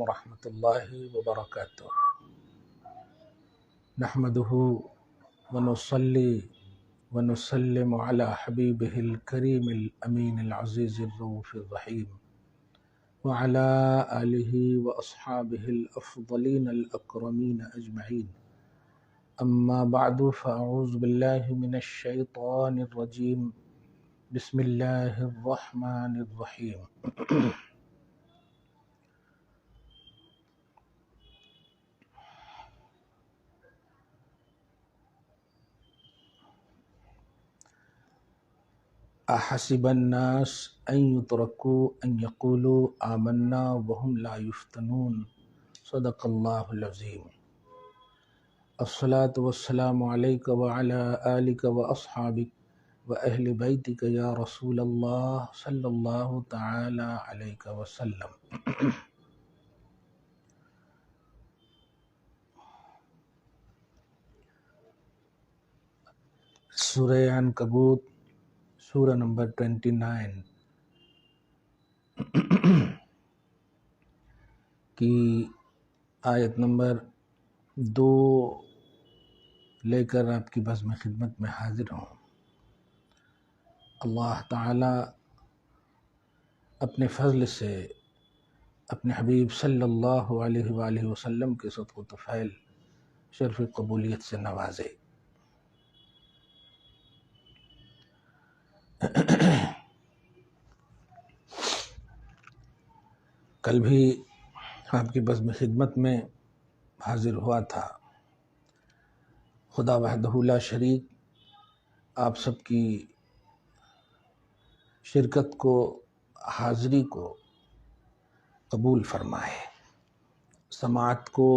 ورحمۃ اللہ وبرکاتہ نحمده ونصلي ونسلم على حبيبه الكريم الأمين العزيز الرؤوف الرحيم وعلى آله وأصحابه الأفضلين الأكرمين أجمعين أما بعد فأعوذ بالله من الشيطان الرجيم بسم الله الرحمن الرحيم احسب الناس ان يتركوا ان يقولوا آمنا وهم لا يفتنون صدق اللہ العظیم الصلاة والسلام علیک وعلى آلک واصحابک واہل بیتک یا رسول اللہ صلی اللہ تعالی علیک وسلم۔ سورہ عنکبوت سورہ نمبر 29 کی آیت نمبر 2 لے کر آپ کی بزم خدمت میں حاضر ہوں۔ اللہ تعالی اپنے فضل سے اپنے حبیب صلی اللہ علیہ وآلہ وسلم کے صدق و طفیل شرف قبولیت سے نوازے۔ کل بھی آپ کی بزم خدمت میں حاضر ہوا تھا۔ خدا وحدہ لا شریک آپ سب کی شرکت کو، حاضری کو قبول فرمائے، سماعت کو،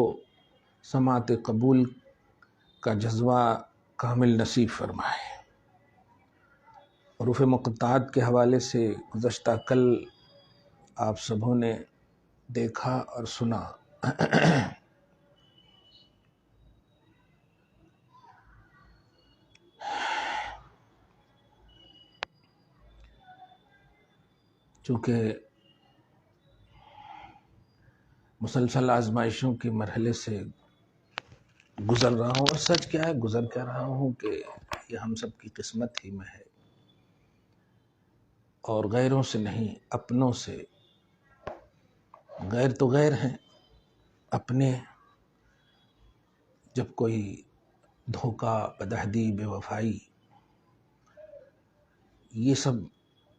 سماعت قبول کا جذبہ کامل نصیب فرمائے۔ حروف مقطعات کے حوالے سے گزشتہ کل آپ سبوں نے دیکھا اور سنا۔ چونکہ مسلسل آزمائشوں کے مرحلے سے گزر رہا ہوں، اور سچ کیا ہے، گزر کیا رہا ہوں کہ یہ ہم سب کی قسمت ہی میں ہے، اور غیروں سے نہیں، اپنوں سے۔ غیر تو غیر ہیں، اپنے جب کوئی دھوکہ، بدعہدی، بے وفائی، یہ سب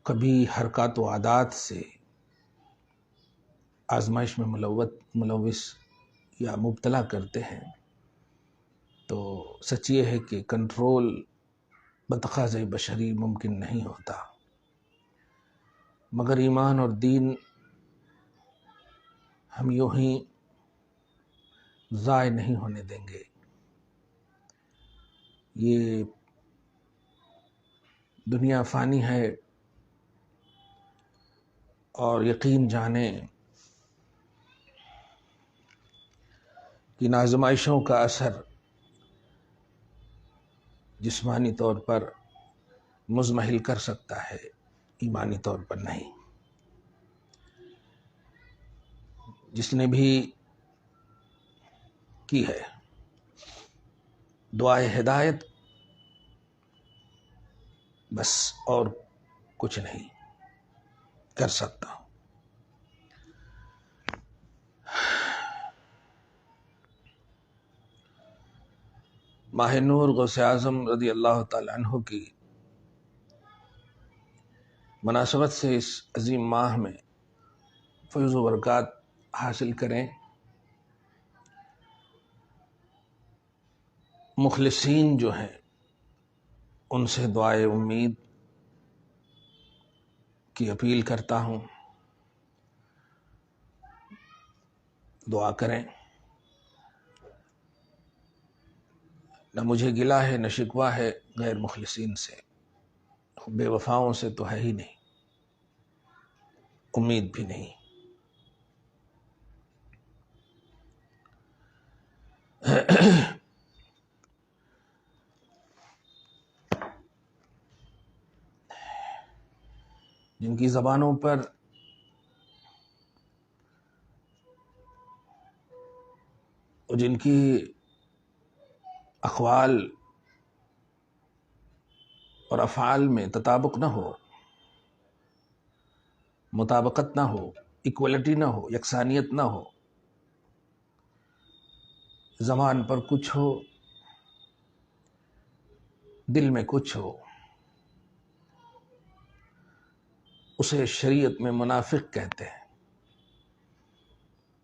کبھی حرکات و عادات سے آزمائش میں ملوث یا مبتلا کرتے ہیں، تو سچ یہ ہے کہ کنٹرول بتقاضۂ بشری ممکن نہیں ہوتا، مگر ایمان اور دین ہم یوں ہی ضائع نہیں ہونے دیں گے۔ یہ دنیا فانی ہے، اور یقین جانیں کہ ان آزمائشوں کا اثر جسمانی طور پر مزمحل کر سکتا ہے، ایمانی طور پر نہیں۔ جس نے بھی کی ہے دعائے ہدایت، بس اور کچھ نہیں کر سکتا۔ ماہ نور غوث اعظم رضی اللہ تعالی عنہ کی مناسبت سے اس عظیم ماہ میں فیض و برکات حاصل کریں۔ مخلصین جو ہیں ان سے دعائے امید کی اپیل کرتا ہوں، دعا کریں۔ نہ مجھے گلہ ہے، نہ شکوہ ہے غیر مخلصین سے، بے وفاؤں سے تو ہے ہی نہیں، امید بھی نہیں۔ جن کی زبانوں پر جن کی اقوال اور افعال میں تطابق نہ ہو، مطابقت نہ ہو، ایکوالٹی نہ ہو، یکسانیت نہ ہو، زبان پر کچھ ہو، دل میں کچھ ہو، اسے شریعت میں منافق کہتے ہیں،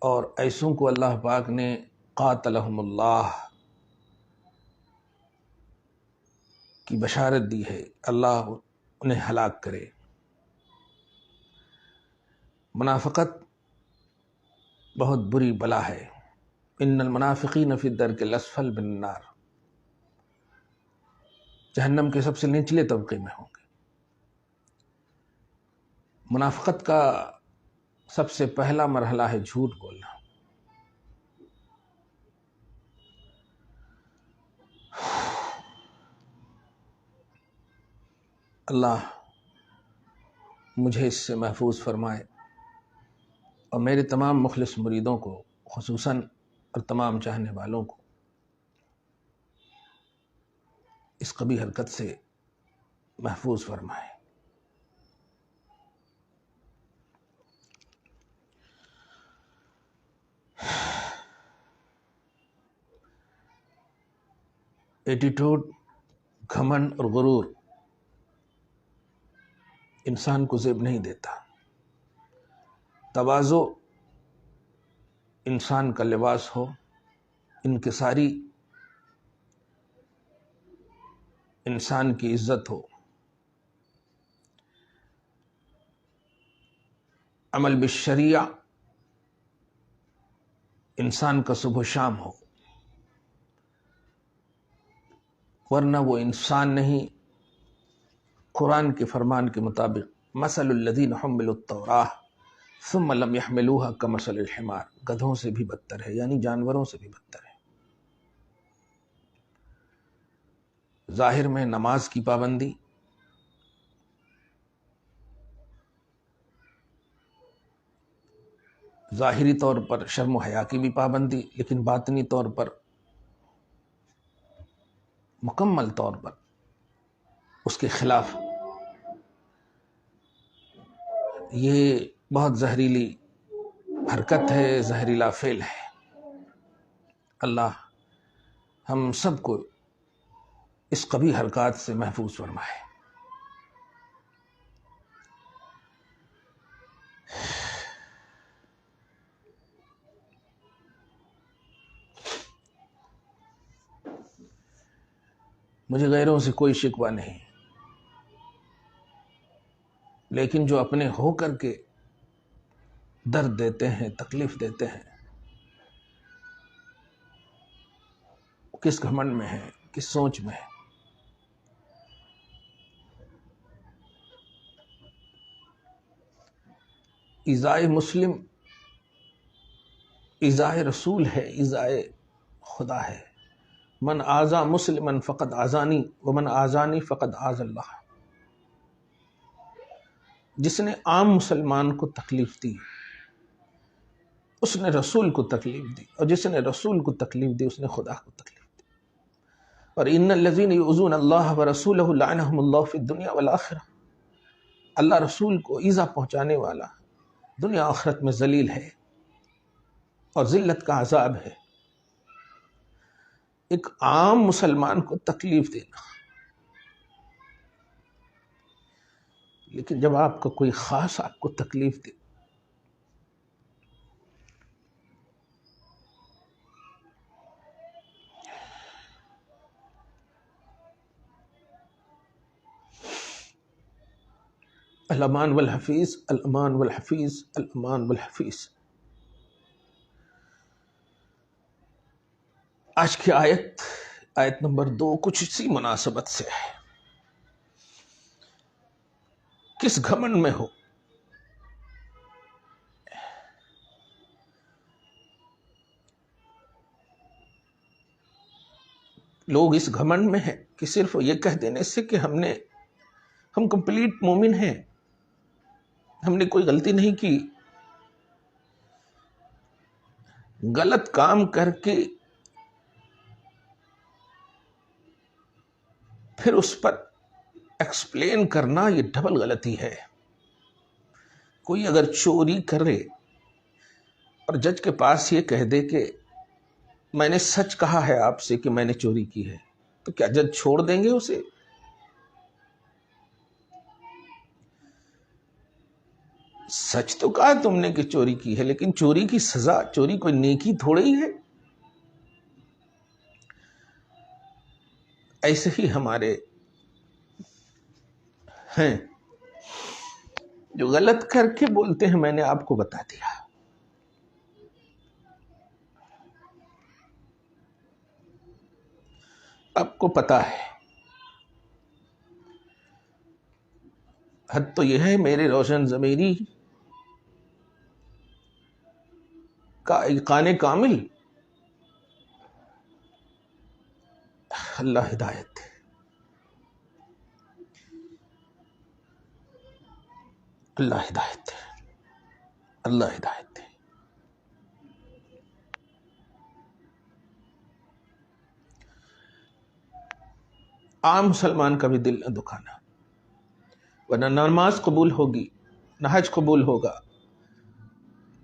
اور ایسوں کو اللہ پاک نے قاتلہم اللہ کی بشارت دی ہے، اللہ انہیں ہلاک کرے۔ منافقت بہت بری بلا ہے، ان المنافقین فی الدرک الاسفل من النار، جہنم کے سب سے نچلے طبقے میں ہوں گے۔ منافقت کا سب سے پہلا مرحلہ ہے جھوٹ بولنا۔ اللہ مجھے اس سے محفوظ فرمائے اور میرے تمام مخلص مریدوں کو خصوصاً اور تمام چاہنے والوں کو اس قبیح حرکت سے محفوظ فرمائے۔ ایٹیٹیوڈ، گھمنڈ اور غرور انسان کو زیب نہیں دیتا۔ تواضع انسان کا لباس ہو، انکساری انسان کی عزت ہو، عمل بالشریعہ انسان کا صبح و شام ہو، ورنہ وہ انسان نہیں۔ قرآن کے فرمان کے مطابق مثل الذین حملوا التوراۃ ثم لم يحملوها كمثل الحمار، گدھوں سے بھی بدتر ہے، یعنی جانوروں سے بھی بدتر ہے۔ ظاہر میں نماز کی پابندی، ظاہری طور پر شرم و حیا کی بھی پابندی، لیکن باطنی طور پر مکمل طور پر اس کے خلاف، یہ بہت زہریلی حرکت ہے، زہریلا فعل ہے۔ اللہ ہم سب کو اس قبیح حرکات سے محفوظ فرمائے۔ مجھے غیروں سے کوئی شکوہ نہیں، لیکن جو اپنے ہو کر کے درد دیتے ہیں، تکلیف دیتے ہیں، کس گھمنڈ میں ہے، کس سوچ میں ہے۔ ایذائے مسلم ایذائے رسول ہے، ایذائے خدا ہے۔ من آذا مسلما فقد آذانی ومن آذانی فقد آذى اللہ۔ جس نے عام مسلمان کو تکلیف دی اس نے رسول کو تکلیف دی، اور جس نے رسول کو تکلیف دی اس نے خدا کو تکلیف دی۔ اور ان الذین یؤذون اللہ ورسولہ لعنہم اللہ فی الدنیا والآخرہ، اللہ رسول کو ایذا پہنچانے والا دنیا آخرت میں ذلیل ہے اور ذلت کا عذاب ہے۔ ایک عام مسلمان کو تکلیف دینا، لیکن جب آپ کا کوئی خاص آپ کو تکلیف دے، الامان والحفیظ، الامان والحفیظ، الامان والحفیظ۔ آج کی آیت نمبر 2 کچھ اسی مناسبت سے ہے۔ کس گھمنڈ میں ہو، لوگ اس گھمنڈ میں ہیں کہ صرف یہ کہہ دینے سے کہ ہم کمپلیٹ مومن ہیں، ہم نے کوئی غلطی نہیں کی، غلط کام کر کے پھر اس پر ایکسپلین کرنا یہ ڈبل غلطی ہے۔ کوئی اگر چوری کرے اور جج کے پاس یہ کہہ دے کہ میں نے سچ کہا ہے آپ سے کہ میں نے چوری کی ہے، تو کیا جج چھوڑ دیں گے اسے؟ سچ تو کہا تم نے کہ چوری کی ہے، لیکن چوری کی سزا، چوری کوئی نیکی تھوڑی ہے۔ ایسے ہی ہمارے ہیں جو غلط کر کے بولتے ہیں میں نے آپ کو بتا دیا۔ آپ کو پتا ہے، حد تو یہ ہے میرے روشن ضمیری کا ایقان کامل۔ اللہ ہدایت دے، اللہ ہدایت دے، اللہ ہدایت دے۔ عام مسلمان کا بھی دل نہ دکھانا، ورنہ نماز قبول ہوگی، نہ حج قبول ہوگا،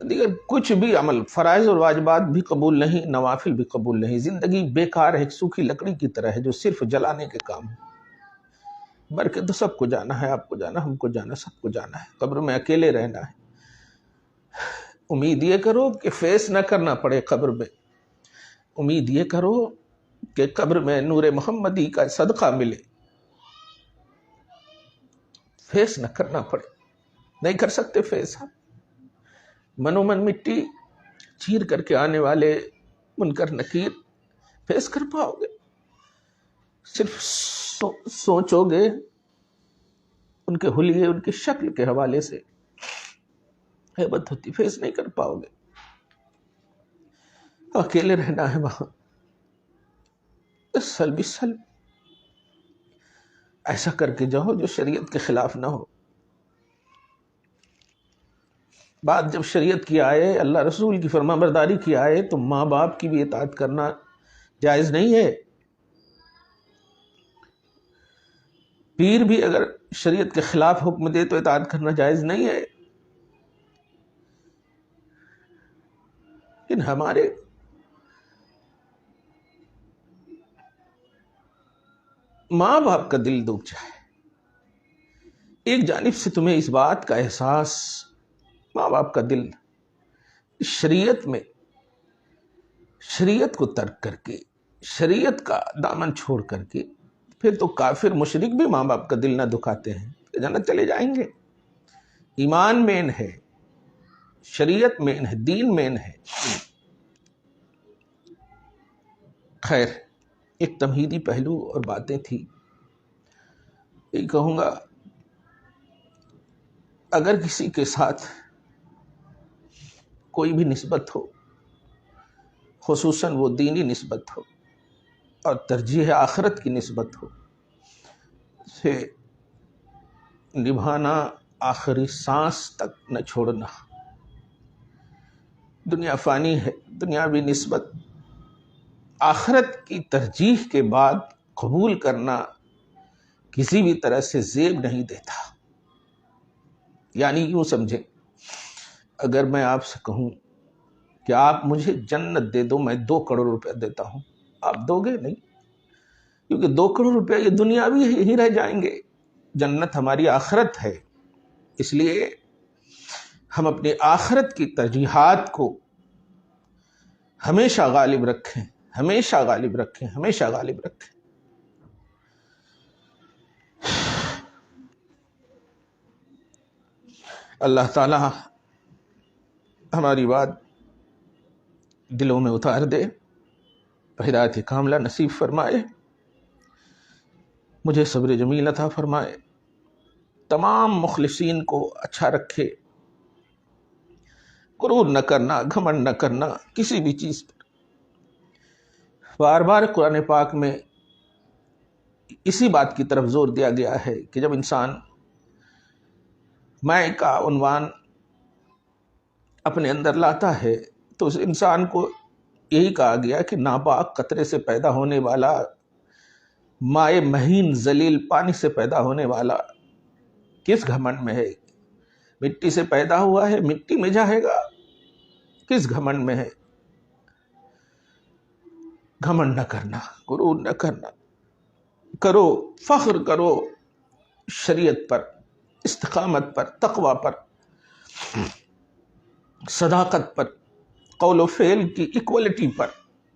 دیگر کچھ بھی عمل، فرائض اور واجبات بھی قبول نہیں، نوافل بھی قبول نہیں۔ زندگی بیکار ہے، ایک سوکھی لکڑی کی طرح ہے جو صرف جلانے کے کام ہے۔ مر کے تو سب کو جانا ہے، آپ کو جانا، ہم کو جانا، سب کو جانا ہے، قبر میں اکیلے رہنا ہے۔ امید یہ کرو کہ فیس نہ کرنا پڑے قبر میں، امید یہ کرو کہ قبر میں نور محمدی کا صدقہ ملے، فیس نہ کرنا پڑے۔ نہیں کر سکتے فیس، ہم منو من مٹی چیر کر کے آنے والے منکر نکیر فیس کر پاؤ گے؟ صرف سوچو گے ان کے حلیے، ان کی شکل کے حوالے سے ہیبت ہوتی، فیس نہیں کر پاؤ گے۔ اکیلے رہنا ہے وہاں، سلب سلب ایسا کر کے جاؤ جو شریعت کے خلاف نہ ہو۔ بات جب شریعت کی آئے، اللہ رسول کی فرما برداری کی آئے، تو ماں باپ کی بھی اطاعت کرنا جائز نہیں ہے۔ پیر بھی اگر شریعت کے خلاف حکم دے تو اطاعت کرنا جائز نہیں ہے۔ لیکن ہمارے ماں باپ کا دل دکھ جائے، ایک جانب سے تمہیں اس بات کا احساس، ماں باپ کا دل شریعت میں، شریعت کو ترک کر کے، شریعت کا دامن چھوڑ کر کے، پھر تو کافر مشرک بھی ماں باپ کا دل نہ دکھاتے ہیں، جنت چلے جائیں گے۔ ایمان مین ہے، شریعت مین ہے، دین مین ہے۔ خیر، ایک تمہیدی پہلو اور باتیں تھی، یہ کہوں گا اگر کسی کے ساتھ کوئی بھی نسبت ہو، خصوصاً وہ دینی نسبت ہو اور ترجیح آخرت کی نسبت ہو، سے نبھانا آخری سانس تک نہ چھوڑنا۔ دنیا فانی ہے، دنیاوی نسبت آخرت کی ترجیح کے بعد قبول کرنا کسی بھی طرح سے زیب نہیں دیتا۔ یعنی یوں سمجھیں، اگر میں آپ سے کہوں کہ آپ مجھے جنت دے دو، میں 2 کروڑ روپے دیتا ہوں، آپ دو گے؟ نہیں، کیونکہ 2 کروڑ روپے یہ دنیاوی ہی رہ جائیں گے، جنت ہماری آخرت ہے۔ اس لیے ہم اپنی آخرت کی ترجیحات کو ہمیشہ غالب رکھیں، ہمیشہ غالب رکھیں، ہمیشہ غالب رکھیں۔ اللہ تعالی ہماری بات دلوں میں اتار دے، ہدایت کاملہ نصیب فرمائے، مجھے صبر جمیل عطا فرمائے، تمام مخلصین کو اچھا رکھے، غرور نہ کرنا، گھمنڈ نہ کرنا کسی بھی چیز پر۔ بار بار قرآن پاک میں اسی بات کی طرف زور دیا گیا ہے کہ جب انسان میں کا عنوان اپنے اندر لاتا ہے تو اس انسان کو یہی کہا گیا کہ ناپاک قطرے سے پیدا ہونے والا مائع مہین ذلیل پانی سے پیدا ہونے والا کس گھمنڈ میں ہے؟ مٹی سے پیدا ہوا ہے، مٹی میں جائے گا، کس گھمنڈ میں ہے؟ گھمنڈ نہ کرنا، غرور نہ کرنا، کرو فخر کرو شریعت پر، استقامت پر، تقوی پر، صداقت پر، قول و فعل کی ایکوالٹی پر،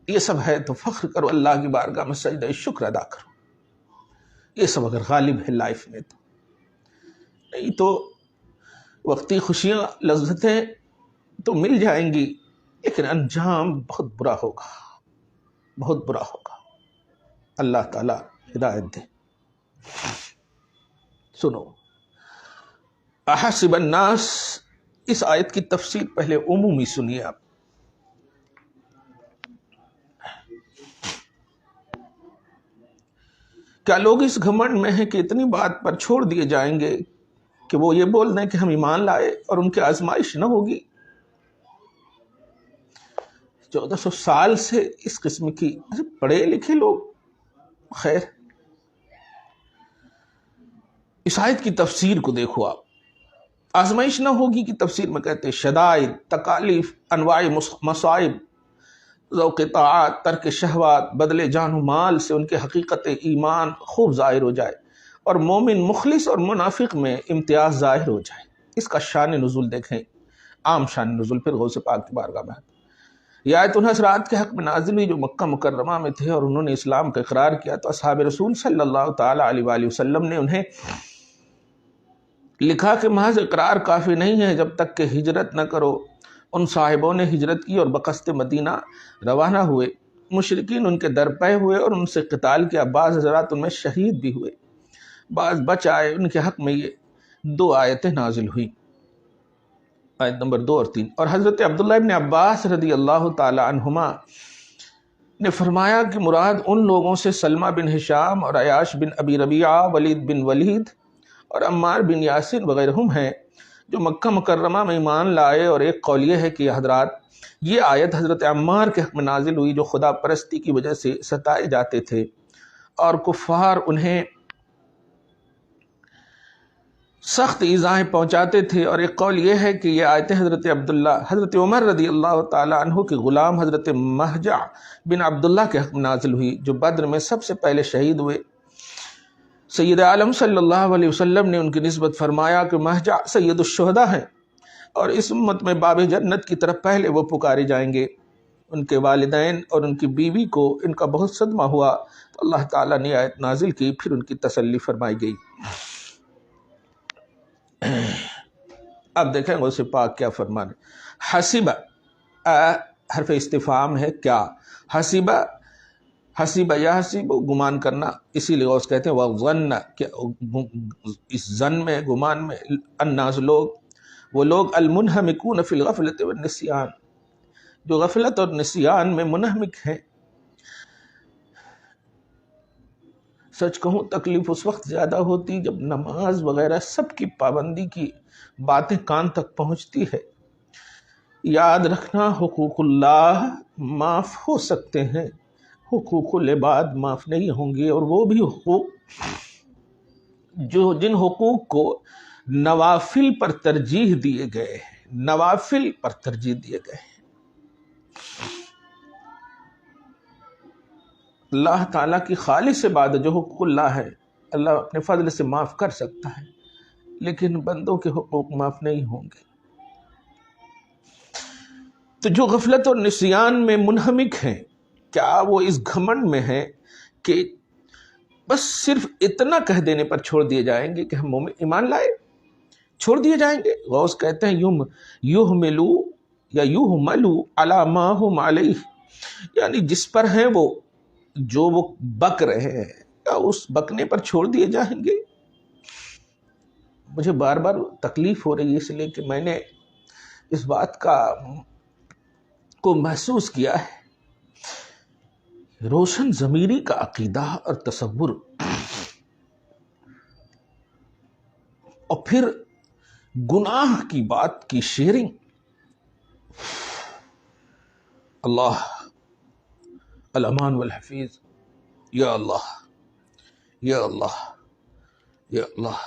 یہ سب ہے تو فخر کرو، اللہ کی بارگاہ میں سجدہ شکر ادا کرو۔ یہ سب اگر غالب ہے لائف میں تو، نہیں تو وقتی خوشیاں لذتیں تو مل جائیں گی لیکن انجام بہت برا ہوگا، بہت برا ہوگا۔ اللہ تعالی ہدایت دے۔ سنو، احسب الناس، اس آیت کی تفسیر پہلے عمومی سنیے آپ۔ کیا لوگ اس گھمنڈ میں ہیں کہ اتنی بات پر چھوڑ دیے جائیں گے کہ وہ یہ بول دیں کہ ہم ایمان لائے اور ان کی آزمائش نہ ہوگی؟ 1400 سال سے اس قسم کی پڑھے لکھے لوگ، خیر اس آیت کی تفسیر کو دیکھو آپ۔ آزمائش نہ ہوگی کی تفسیر میں کہتے ہیں شدائد، تکالیف، انواع مصائب، ذوق طاعات، ترک شہوات، بدلے جان و مال سے ان کے حقیقت ایمان خوب ظاہر ہو جائے اور مومن مخلص اور منافق میں امتیاز ظاہر ہو جائے۔ اس کا شان نزول دیکھیں، عام شان نزول، پھر غوث پاک کی بارگاہ میں یہ آیت ان حضرات کے حق میں نازل ہوئی جو مکہ مکرمہ میں تھے اور انہوں نے اسلام کا اقرار کیا تو اصحاب رسول صلی اللہ تعالی علیہ وآلہ وسلم نے انہیں لکھا کہ محض اقرار کافی نہیں ہے جب تک کہ ہجرت نہ کرو۔ ان صاحبوں نے ہجرت کی اور بقصد مدینہ روانہ ہوئے۔ مشرکین ان کے در پے ہوئے اور ان سے قتال کیا، بعض حضرات ان میں شہید بھی ہوئے، بعض بچ آئے۔ ان کے حق میں یہ 2 آیتیں نازل ہوئی، آیت نمبر 2 اور 3۔ اور حضرت عبداللہ ابن عباس رضی اللہ تعالی عنہما نے فرمایا کہ مراد ان لوگوں سے سلمہ بن ہشام اور عیاش بن ابی ربیعہ، ولید بن ولید اور عمار بن یاسر وغیرہم ہیں جو مکہ مکرمہ میں ایمان لائے۔ اور ایک قول یہ ہے کہ یہ حضرات، یہ آیت حضرت عمار کے حق میں نازل ہوئی جو خدا پرستی کی وجہ سے ستائے جاتے تھے اور کفار انہیں سخت ایذائیں پہنچاتے تھے۔ اور ایک قول یہ ہے کہ یہ آیتیں حضرت عمر رضی اللہ تعالی عنہ کے غلام حضرت مہجع بن عبداللہ کے حق میں نازل ہوئی جو بدر میں سب سے پہلے شہید ہوئے۔ سید عالم صلی اللہ علیہ وسلم نے ان کی نسبت فرمایا کہ مہجع سید الشہداء ہیں اور اس امت میں باب جنت کی طرف پہلے وہ پکارے جائیں گے۔ ان کے والدین اور ان کی بیوی کو ان کا بہت صدمہ ہوا تو اللہ تعالیٰ نے آیت نازل کی، پھر ان کی تسلی فرمائی گئی۔ اب دیکھیں غوث پاک کیا فرمانے۔ حسبہ، حرف استفہام ہے، کیا؟ حسبہ، حسیبہ یا حسیب، گمان کرنا، اسی لیے غوث کہتے ہیں وَظَنَّ، کہ اس ظن میں، گمان میں، الناس، لوگ، وہ لوگ المنہمکون فی الغفلۃ والنسیان، جو غفلت اور نسیان میں منہمک ہیں۔ سچ کہوں تکلیف اس وقت زیادہ ہوتی جب نماز وغیرہ سب کی پابندی کی باتیں کان تک پہنچتی ہے۔ یاد رکھنا حقوق اللہ معاف ہو سکتے ہیں، حقوق العباد معاف نہیں ہوں گے، اور وہ بھی حقوق جن حقوق کو نوافل پر ترجیح دیے گئے ہیں، نوافل پر ترجیح دیے گئے ہیں۔ اللہ تعالیٰ کی خالص عبادت جو حقوق اللہ ہے، اللہ اپنے فضل سے معاف کر سکتا ہے، لیکن بندوں کے حقوق معاف نہیں ہوں گے۔ تو جو غفلت اور نسیان میں منہمک ہیں، کیا وہ اس گھمنڈ میں ہیں کہ بس صرف اتنا کہہ دینے پر چھوڑ دیے جائیں گے کہ ہم ایمان لائے، چھوڑ دیے جائیں گے؟ غوث کہتے ہیں یحملو یا یحملو علی ما ہم علیہ، یعنی جس پر ہیں وہ، جو وہ بک رہے ہیں، کیا اس بکنے پر چھوڑ دیے جائیں گے؟ مجھے بار بار تکلیف ہو رہی ہے اس لیے کہ میں نے اس بات کو محسوس کیا ہے۔ روشن ضمیری کا عقیدہ اور تصور، اور پھر گناہ کی بات کی شیئرنگ، اللہ الامان والحفیظ، یا اللہ یا اللہ یا اللہ.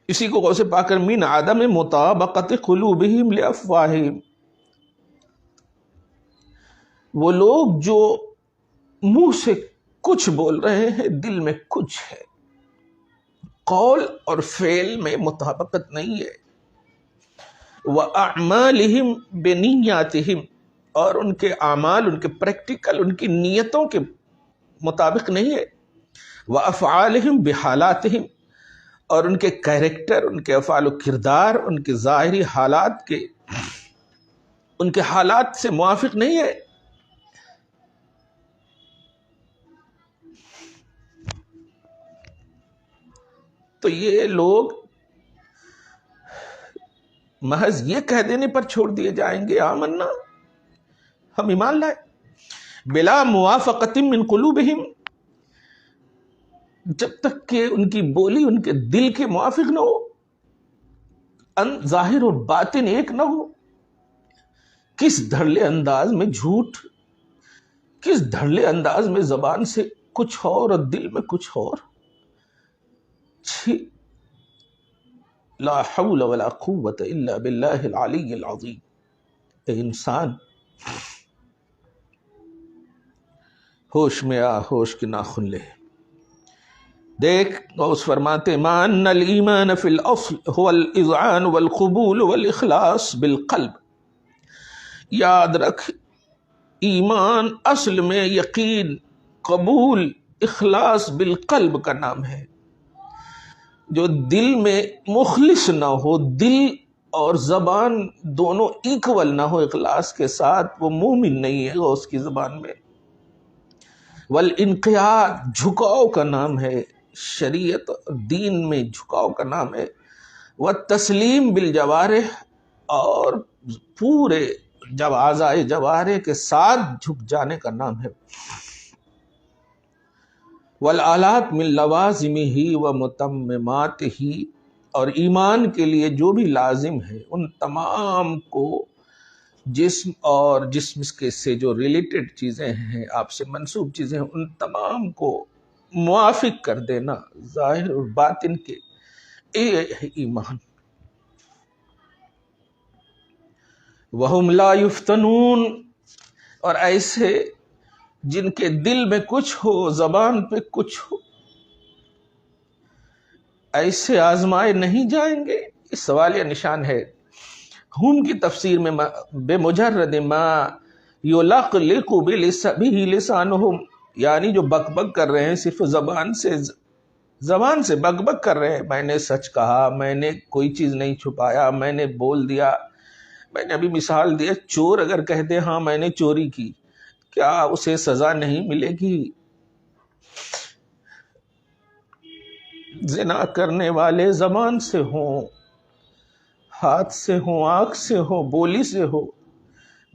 اسی کو غوث پاک کر من عدم مطابقت قلوبہم لافواہہم، وہ لوگ جو منہ سے کچھ بول رہے ہیں دل میں کچھ ہے، قول اور فعل میں مطابقت نہیں ہے. وَأَعْمَالِهِمْ بِنِيَّاتِهِمْ، اور ان کے اعمال، ان کے پریکٹیکل، ان کی نیتوں کے مطابق نہیں ہے. وَأَفْعَالِهِمْ بِحَالَاتِهِمْ، اور ان کے کیریکٹر، ان کے افعال و کردار، ان کے ظاہری حالات کے، ان کے حالات سے موافق نہیں ہے. تو یہ لوگ محض یہ کہہ دینے پر چھوڑ دیے جائیں گے آمنا، ہم ایمان لائے، بلا موافقت من قلوبہم، جب تک کہ ان کی بولی ان کے دل کے موافق نہ ہو، ظاہر اور باطن ایک نہ ہو. کس دھڑلے انداز میں جھوٹ، کس دھڑلے انداز میں زبان سے کچھ اور دل میں کچھ اور. لا حول ولا قوت الا باللہ العلی العظیم. اے انسان ہوش میں آ، ہوش کے ناخن لے. دیکھ غوث فرماتے ما ان الایمان فی الاصل هو الاذعان والقبول والاخلاص بالقلب. یاد رکھ، ایمان اصل میں یقین، قبول، اخلاص بالقلب کا نام ہے. جو دل میں مخلص نہ ہو، دل اور زبان دونوں ایکول نہ ہو اخلاص کے ساتھ، وہ مومن نہیں ہے غوث کی زبان میں. والانقیاد، جھکاؤ کا نام ہے، شریعت دین میں جھکاؤ کا نام ہے. والتسلیم بالجوارح، اور پورے جب اعضائے جوارح کے ساتھ جھک جانے کا نام ہے. والآلات من لوازمہ و متمماتہ، اور ایمان کے لیے جو بھی لازم ہے ان تمام کو، جسم اور جسم کے سے جو ریلیٹڈ چیزیں ہیں، آپ سے منسوب چیزیں ہیں، ان تمام کو موافق کر دینا ظاہر اور باطن کے، اے ایمان. وَهُمْ لَا يُفْتَنُونَ، اور ایسے جن کے دل میں کچھ ہو، زبان پہ کچھ ہو، ایسے آزمائے نہیں جائیں گے. اس سوالیہ نشان ہے. ہم کی تفسیر میں بے مجرد ما یلقلق بہ لسانہم، یعنی جو بک بک کر رہے ہیں، صرف زبان سے بک بک کر رہے ہیں. میں نے سچ کہا، میں نے کوئی چیز نہیں چھپایا، میں نے بول دیا. میں نے ابھی مثال دیا، چور اگر کہہ دے ہاں میں نے چوری کی، کیا اسے سزا نہیں ملے گی؟ زنا کرنے والے زبان سے ہوں، ہاتھ سے ہوں، آنکھ سے ہوں، بولی سے ہو،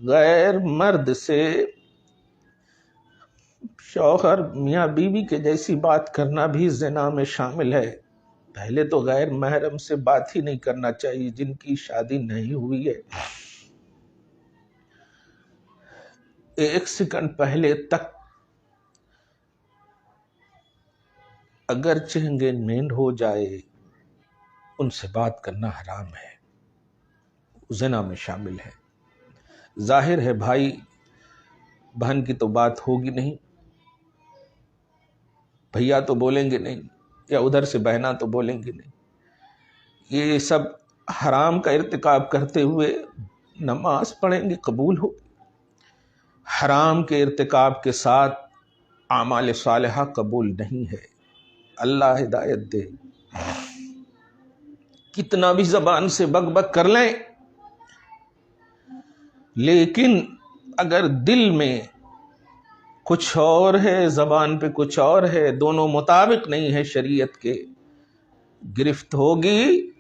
غیر مرد سے، شوہر میاں بیوی کے جیسی بات کرنا بھی زنا میں شامل ہے. پہلے تو غیر محرم سے بات ہی نہیں کرنا چاہیے جن کی شادی نہیں ہوئی ہے. ایک سیکنڈ پہلے تک اگرچہ انگیجمنٹ ہو جائے، ان سے بات کرنا حرام ہے، زنا میں شامل ہے. ظاہر ہے بھائی بہن کی تو بات ہوگی نہیں، بھیا تو بولیں گے نہیں، یا ادھر سے بہنا تو بولیں گے نہیں. یہ سب حرام کا ارتکاب کرتے ہوئے نماز پڑھیں گے قبول ہو. حرام کے ارتکاب کے ساتھ اعمال صالحہ قبول نہیں ہے. اللہ ہدایت دے. کتنا بھی زبان سے بک بک کر لیں، لیکن اگر دل میں کچھ اور ہے، زبان پہ کچھ اور ہے، دونوں مطابق نہیں ہے شریعت کے، گرفت ہوگی.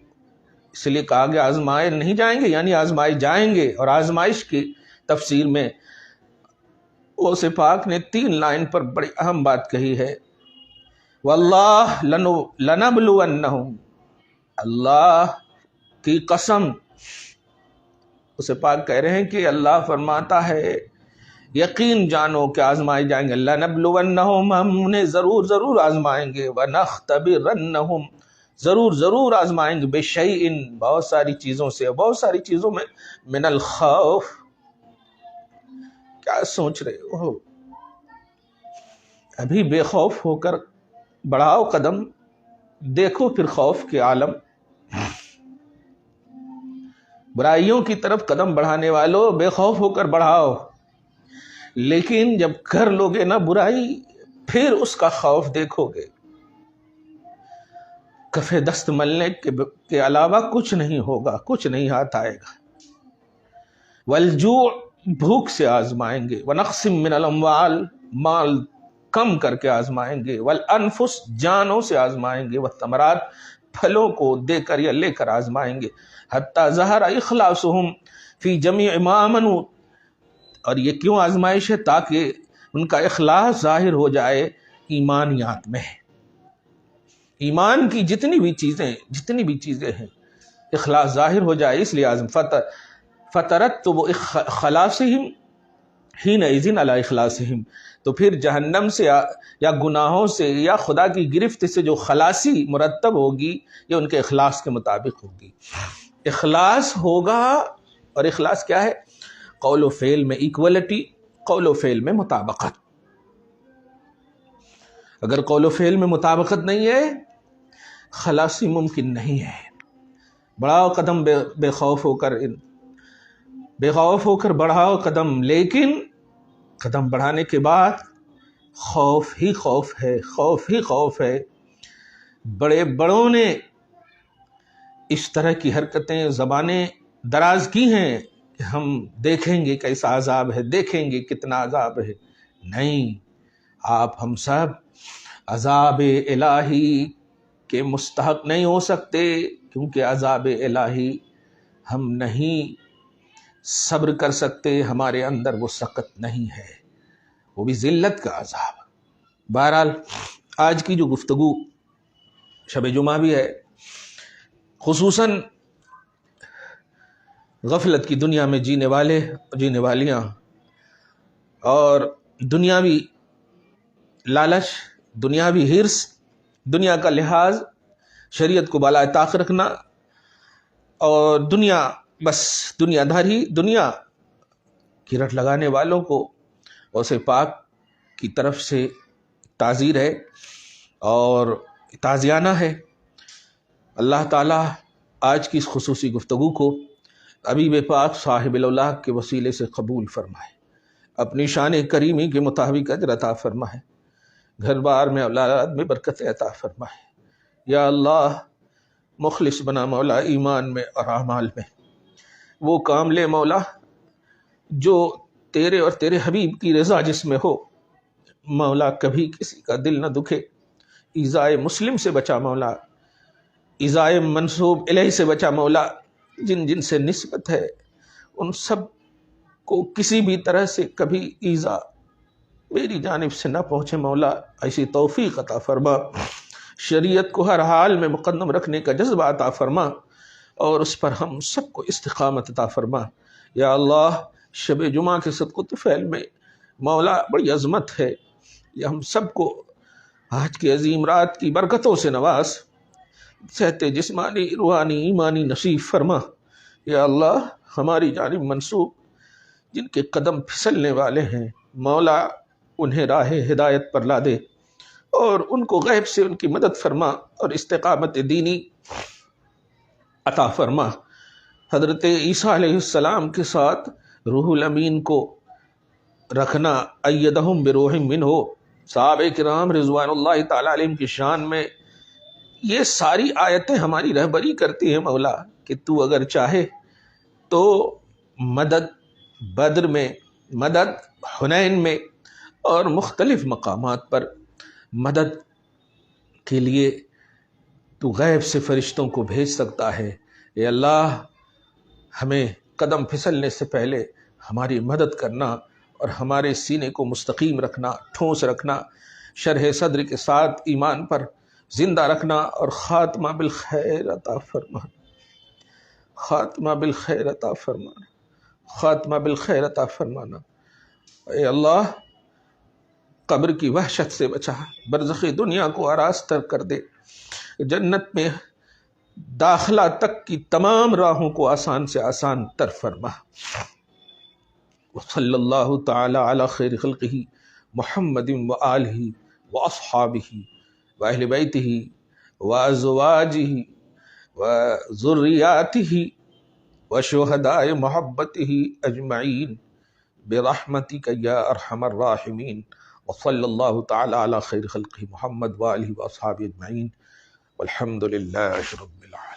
اس لیے کہا گیا آزمائے نہیں جائیں گے، یعنی آزمائے جائیں گے. اور آزمائش کی تفسیر میں غوث پاک نے 3 لائن پر بڑی اہم بات کہی ہے. واللہ لنبلونہم، اللہ کی قسم. غوث پاک کہہ رہے ہیں کہ اللہ فرماتا ہے یقین جانو کہ آزمائے جائیں گے. لَنَبْلُوَنَّهُمْ ہم انہیں ضرور آزمائیں گے. وَنَخْتَبِرَنَّهُمْ ضرور آزمائیں گے. بِشَيْءٍ بہت ساری چیزوں سے. بہت ساری چیزوں میں من الخوف. کیا سوچ رہے ہو؟ ابھی بے خوف ہو کر بڑھاؤ قدم، دیکھو پھر خوف کے عالم. برائیوں کی طرف قدم بڑھانے والوں بے خوف ہو کر بڑھاؤ، لیکن جب کر لوگے نا برائی پھر اس کا خوف دیکھو گے. کف دست ملنے کے علاوہ کچھ نہیں ہوگا، کچھ نہیں ہاتھ آئے گا. والجوع بھوک سے آزمائیں گے. ونقص من الاموال مال کم کر کے آزمائیں گے. والانفس جانوں سے آزمائیں گے. والثمرات پھلوں کو دے کر یا لے کر آزمائیں گے. حتی ظہر اخلاصہم فی جمیع ما آمنوا. اور یہ کیوں آزمائش ہے؟ تاکہ ان کا اخلاص ظاہر ہو جائے ایمانیات میں. ایمان کی جتنی بھی چیزیں ہیں اخلاص ظاہر ہو جائے، اس لیے فترتب خلاصہم حینئذ علی اخلاصہم. تو پھر جہنم سے یا گناہوں سے یا خدا کی گرفت سے جو خلاصی مرتب ہوگی یہ ان کے اخلاص کے مطابق ہوگی. اخلاص ہوگا، اور اخلاص کیا ہے؟ قول و فعل میں ایکولیٹی، قول و فعل میں مطابقت. اگر قول و فعل میں مطابقت نہیں ہے خلاصی ممکن نہیں ہے. بڑھاؤ قدم بے خوف ہو کر بڑھاؤ قدم، لیکن قدم بڑھانے کے بعد خوف ہی خوف ہے. بڑوں نے اس طرح کی حرکتیں زبانیں دراز کی ہیں کہ ہم دیکھیں گے کیسا عذاب ہے، دیکھیں گے کتنا عذاب ہے. نہیں، آپ ہم سب عذاب الہی کے مستحق نہیں ہو سکتے، کیونکہ عذاب الہی ہم نہیں صبر کر سکتے، ہمارے اندر وہ سخت نہیں ہے، وہ بھی ذلت کا عذاب. بہرحال آج کی جو گفتگو شب جمعہ بھی ہے، خصوصاً غفلت کی دنیا میں جینے والیاں اور دنیاوی لالچ، دنیاوی حرص، دنیا کا لحاظ، شریعت کو بالائے طاق رکھنا اور دنیا داری، دنیا کی رٹ لگانے والوں کو غوث پاک کی طرف سے تعزیر ہے اور تعزیانہ ہے. اللہ تعالیٰ آج کی اس خصوصی گفتگو کو حبیب پاک صاحب الاللہ کے وسیلے سے قبول فرمائے، اپنی شان کریمی کے مطابق اجر عطا فرمائے، گھر بار میں اولاد میں برکت عطا فرمائے. یا اللہ مخلص بنا مولا ایمان میں اور اعمال میں. وہ کام لے مولا جو تیرے اور تیرے حبیب کی رضا جس میں ہو. مولا کبھی کسی کا دل نہ دکھے. ایذائے مسلم سے بچا مولا، ایذائے منسوب الیہ سے بچا مولا. جن سے نسبت ہے ان سب کو کسی بھی طرح سے کبھی ایذا میری جانب سے نہ پہنچے مولا. ایسی توفیق عطا فرما. شریعت کو ہر حال میں مقدم رکھنے کا جذبہ عطا فرما اور اس پر ہم سب کو استقامت عطا فرما. یا اللہ شب جمعہ کے صدقۃ فعل میں مولا بڑی عظمت ہے، یہ ہم سب کو آج کی عظیم رات کی برکتوں سے نواز، صحت جسمانی روحانی ایمانی نصیب فرما. یا اللہ ہماری جانب منسوب جن کے قدم پھسلنے والے ہیں مولا انہیں راہ ہدایت پر لا دے اور ان کو غیب سے ان کی مدد فرما اور استقامت دینی عطا فرما. حضرت عیسیٰ علیہ السلام کے ساتھ روح الامین کو رکھنا، ایدہم بروح منہ، صحابہ کرام رضوان اللہ تعالی علیہم کی شان میں یہ ساری آیتیں ہماری رہبری کرتی ہیں مولا کہ تو اگر چاہے تو مدد بدر میں، مدد حنین میں اور مختلف مقامات پر مدد کے لیے تو غیب سے فرشتوں کو بھیج سکتا ہے. اے اللہ ہمیں قدم پھسلنے سے پہلے ہماری مدد کرنا اور ہمارے سینے کو مستقیم رکھنا، ٹھوس رکھنا، شرح صدر کے ساتھ ایمان پر زندہ رکھنا اور خاتمہ بالخیر عطا فرمانا، خاتمہ بالخیر عطا فرمانا، خاتمہ بالخیر عطا فرمانا. اے اللہ قبر کی وحشت سے بچا، برزخ دنیا کو آراستر کر دے، جنت میں داخلہ تک کی تمام راہوں کو آسان سے آسان تر فرما۔ وصلی اللہ تعالی علی خیر خلقہ محمد وآلہ واصحابہ واہل بیتہ وازواجہ وذریاتہ وشہداء محبتہ اجمعین برحمتک یا ارحم الراحمین۔ وصلی اللہ تعالی علی خیر خلقہ محمد وآلہ واصحابہ اجمعین والحمد للہ رب العالمین۔